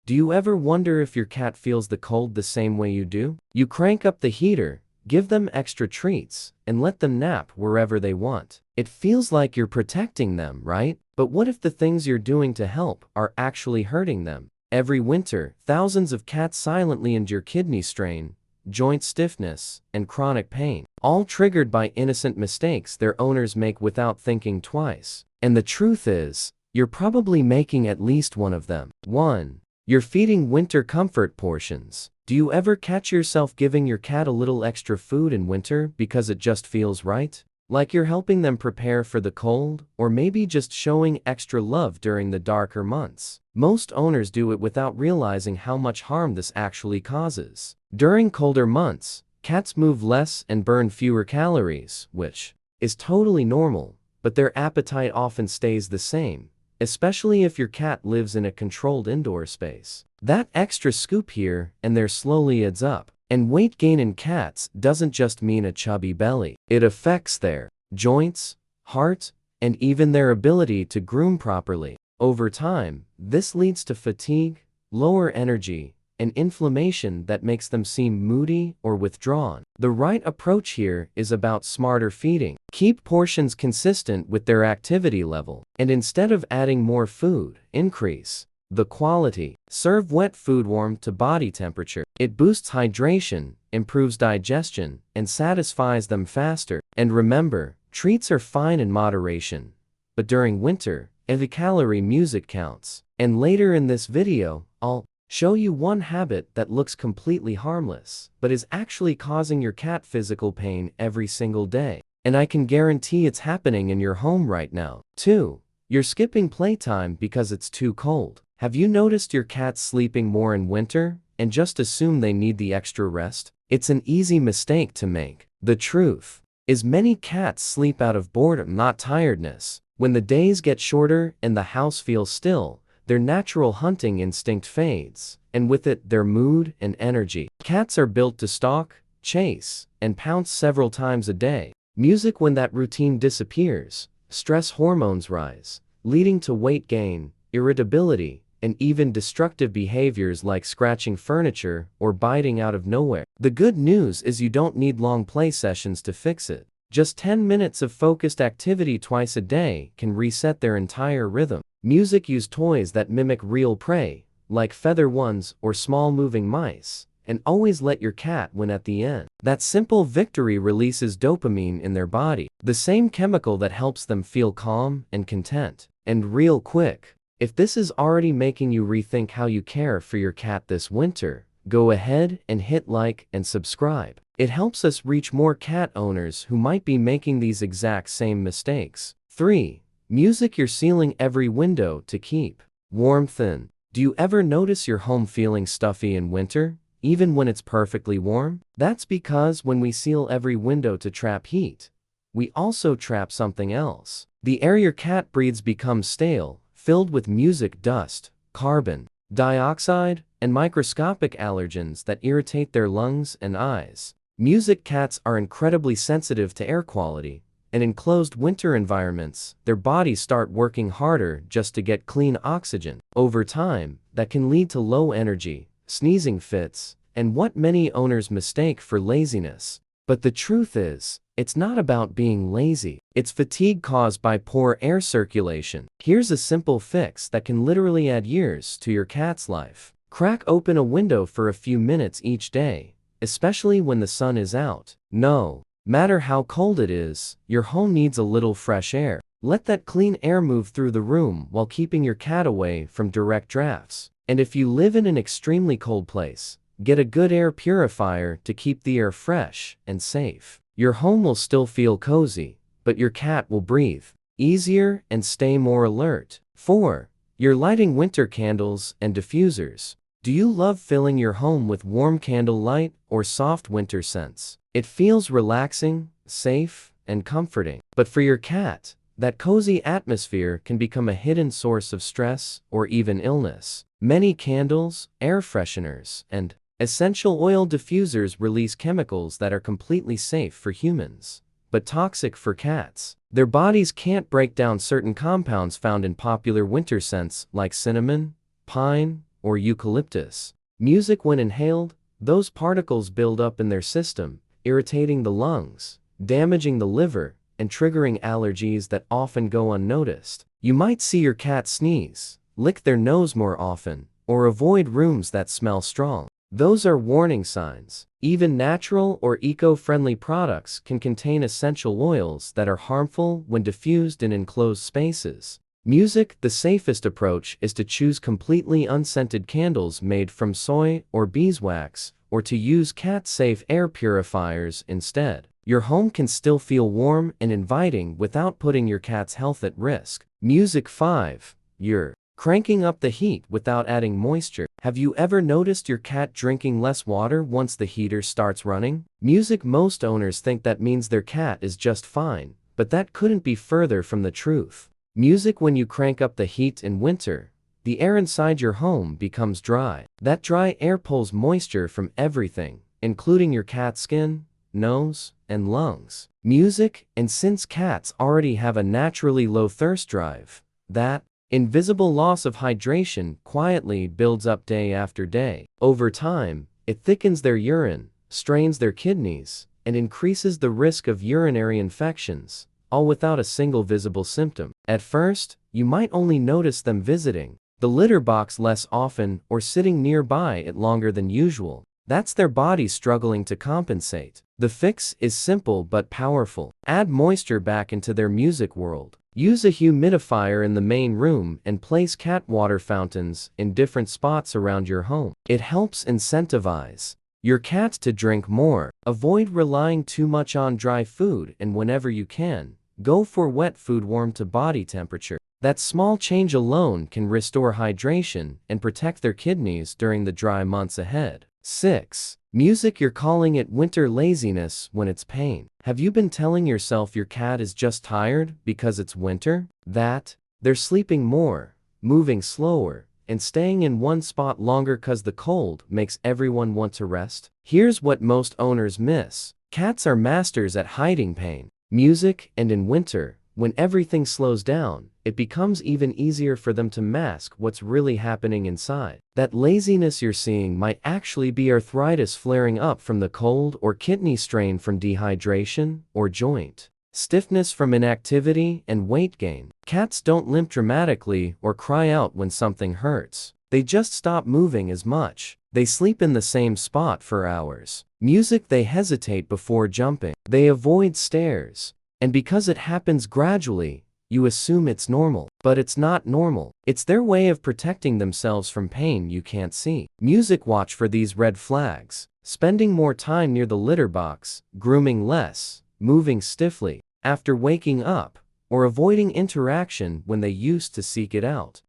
Do you ever wonder if your cat feels the cold the same way you do? You crank up the heater, give them extra treats, and let them nap wherever they want. It feels like you're protecting them, right? But what if the things you're doing to help are actually hurting them? Every winter, thousands of cats silently endure kidney strain, joint stiffness, and chronic pain, all triggered by innocent mistakes their owners make without thinking twice. And the truth is, you're probably making at least one of them. 1. You're feeding winter comfort portions. Do you ever catch yourself giving your cat a little extra food in winter because it just feels right? Like you're helping them prepare for the cold, or maybe just showing extra love during the darker months. Most owners do it without realizing how much harm this actually causes. During colder months, cats move less and burn fewer calories, which is totally normal, but their appetite often stays the same, especially if your cat lives in a controlled indoor space. That extra scoop here and there slowly adds up. And weight gain in cats doesn't just mean a chubby belly. It affects their joints, heart, and even their ability to groom properly. Over time, this leads to fatigue, lower energy, and inflammation that makes them seem moody or withdrawn. The right approach here is about smarter feeding. Keep portions consistent with their activity level, and instead of adding more food, increase the quality. Serve wet food warm to body temperature. It boosts hydration, improves digestion, and satisfies them faster. And remember, treats are fine in moderation, but during winter, every calorie music counts. And later in this video, I'll show you one habit that looks completely harmless, but is actually causing your cat physical pain every single day. And I can guarantee it's happening in your home right now. 2. You're skipping playtime because it's too cold. Have you noticed your cats sleeping more in winter and just assume they need the extra rest? It's an easy mistake to make. The truth is many cats sleep out of boredom, not tiredness. When the days get shorter and the house feels still, their natural hunting instinct fades, and with it, their mood and energy. Cats are built to stalk, chase, and pounce several times a day. Music when that routine disappears, stress hormones rise, leading to weight gain, irritability, and even destructive behaviors like scratching furniture or biting out of nowhere. The good news is you don't need long play sessions to fix it. Just 10 minutes of focused activity twice a day can reset their entire rhythm. Music use toys that mimic real prey, like feather ones or small moving mice, and always let your cat win at the end. That simple victory releases dopamine in their body, the same chemical that helps them feel calm and content. And real quick, if this is already making you rethink how you care for your cat this winter, go ahead and hit like and subscribe. It helps us reach more cat owners who might be making these exact same mistakes. 3. Music you're sealing every window to keep warmth in. Do you ever notice your home feeling stuffy in winter, even when it's perfectly warm? That's because when we seal every window to trap heat, we also trap something else. The air your cat breathes becomes stale, filled with music dust, carbon dioxide, and microscopic allergens that irritate their lungs and eyes. Music cats are incredibly sensitive to air quality, and in closed winter environments, their bodies start working harder just to get clean oxygen. Over time, that can lead to low energy, sneezing fits, and what many owners mistake for laziness. But the truth is, it's not about being lazy. It's fatigue caused by poor air circulation. Here's a simple fix that can literally add years to your cat's life. Crack open a window for a few minutes each day, especially when the sun is out. No matter how cold it is, your home needs a little fresh air. Let that clean air move through the room while keeping your cat away from direct drafts. And if you live in an extremely cold place, get a good air purifier to keep the air fresh and safe. Your home will still feel cozy, but your cat will breathe easier and stay more alert. 4. You're lighting winter candles and diffusers. Do you love filling your home with warm candle light or soft winter scents? It feels relaxing, safe, and comforting. But for your cat, that cozy atmosphere can become a hidden source of stress or even illness. Many candles, air fresheners, and essential oil diffusers release chemicals that are completely safe for humans, but toxic for cats. Their bodies can't break down certain compounds found in popular winter scents like cinnamon, pine, or eucalyptus. Music, when inhaled, those particles build up in their system, irritating the lungs, damaging the liver, and triggering allergies that often go unnoticed. You might see your cat sneeze, lick their nose more often, or avoid rooms that smell strong. Those are warning signs. Even natural or eco-friendly products can contain essential oils that are harmful when diffused in enclosed spaces. Music, the safest approach is to choose completely unscented candles made from soy or beeswax, or to use cat-safe air purifiers instead. Your home can still feel warm and inviting without putting your cat's health at risk. Music 5. You're cranking up the heat without adding moisture. Have you ever noticed your cat drinking less water once the heater starts running? Music, most owners think that means their cat is just fine, but that couldn't be further from the truth. Music, when you crank up the heat in winter, the air inside your home becomes dry. That dry air pulls moisture from everything, including your cat's skin, nose, and lungs. Music, and since cats already have a naturally low thirst drive, that invisible loss of hydration quietly builds up day after day. Over time, it thickens their urine, strains their kidneys, and increases the risk of urinary infections, all without a single visible symptom. At first, you might only notice them visiting the litter box less often or sitting nearby it longer than usual. That's their body struggling to compensate. The fix is simple but powerful. Add moisture back into their music world. Use a humidifier in the main room and place cat water fountains in different spots around your home. It helps incentivize your cat to drink more. Avoid relying too much on dry food, and whenever you can, go for wet food warm to body temperature. That small change alone can restore hydration and protect their kidneys during the dry months ahead. 6. Music, you're calling it winter laziness when it's pain. Have you been telling yourself your cat is just tired because it's winter? That they're sleeping more, moving slower, and staying in one spot longer cause the cold makes everyone want to rest? Here's what most owners miss. Cats are masters at hiding pain. Music, and in winter, when everything slows down, it becomes even easier for them to mask what's really happening inside. That laziness you're seeing might actually be arthritis flaring up from the cold, or kidney strain from dehydration, or joint stiffness from inactivity and weight gain. Cats don't limp dramatically or cry out when something hurts. They just stop moving as much. They sleep in the same spot for hours. Music, they hesitate before jumping. They avoid stairs. And because it happens gradually, you assume it's normal. But it's not normal. It's their way of protecting themselves from pain you can't see. Music, watch for these red flags. Spending more time near the litter box, grooming less, moving stiffly after waking up, or avoiding interaction when they used to seek it out.